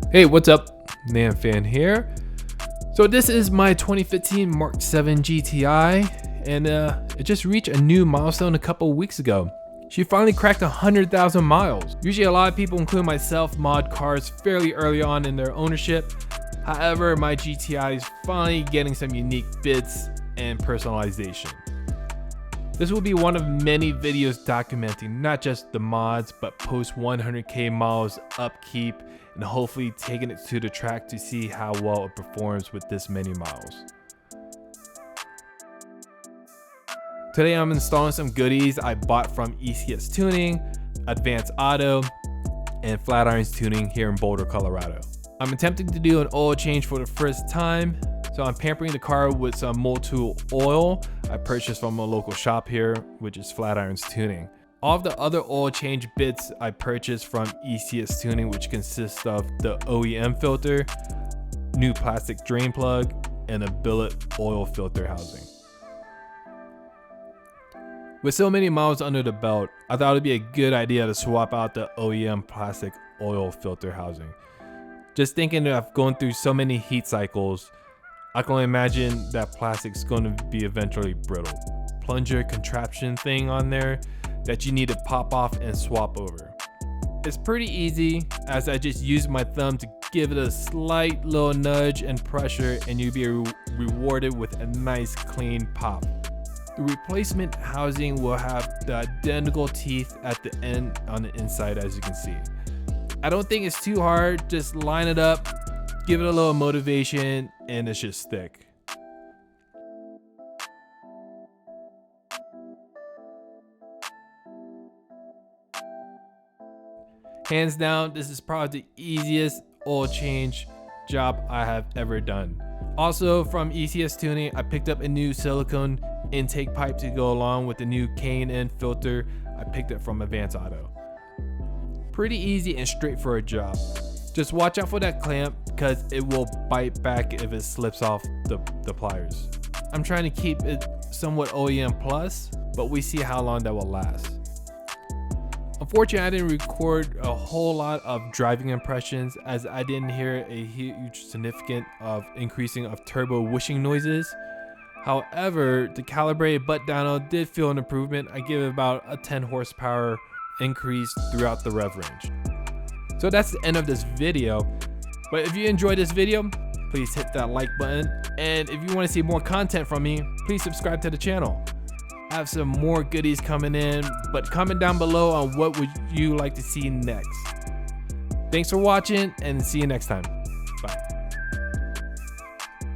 Hey, what's up? Nan Fan here. So this is my 2015 Mk7 GTI, and it just reached a new milestone a couple weeks ago. She finally cracked 100,000 miles. Usually a lot of people, including myself, mod cars fairly early on in their ownership. However, my GTI is finally getting some unique bits and personalization. This will be one of many videos documenting not just the mods, but post 100k miles upkeep, and hopefully taking it to the track to see how well it performs with this many miles. Today I'm installing some goodies I bought from ECS Tuning, Advanced Auto, and Flatirons Tuning here in Boulder, Colorado. I'm attempting to do an oil change for the first time, so I'm pampering the car with some Multi oil I purchased from a local shop here, which is Flatirons Tuning. All of the other oil change bits I purchased from ECS Tuning, which consists of the OEM filter, new plastic drain plug, and a billet oil filter housing. With so many miles under the belt, I thought it'd be a good idea to swap out the OEM plastic oil filter housing. Just thinking that I've gone through so many heat cycles, I can only imagine that plastic's going to be eventually brittle. Plunger contraption thing on there that you need to pop off and swap over. It's pretty easy, as I just use my thumb to give it a slight little nudge and pressure, and you'll be rewarded with a nice clean pop. The replacement housing will have the identical teeth at the end on the inside, as you can see. I don't think it's too hard, just line it up, give it a little motivation, and it should stick. Hands down, this is probably the easiest oil change job I have ever done. Also from ECS Tuning, I picked up a new silicone intake pipe to go along with the new K&N filter I picked up from Advanced Auto. Pretty easy and straightforward job. Just watch out for that clamp because it will bite back if it slips off the pliers. I'm trying to keep it somewhat OEM plus, but we see how long that will last. Unfortunately, I didn't record a whole lot of driving impressions, as I didn't hear a huge significant of increasing of turbo whooshing noises. However, the calibrated butt download did feel an improvement. I give it about a 10 horsepower increase throughout the rev range. So that's the end of this video. But if you enjoyed this video, please hit that like button. And if you want to see more content from me, please subscribe to the channel. I have some more goodies coming in, but comment down below on what would you like to see next. Thanks for watching, and see you next time.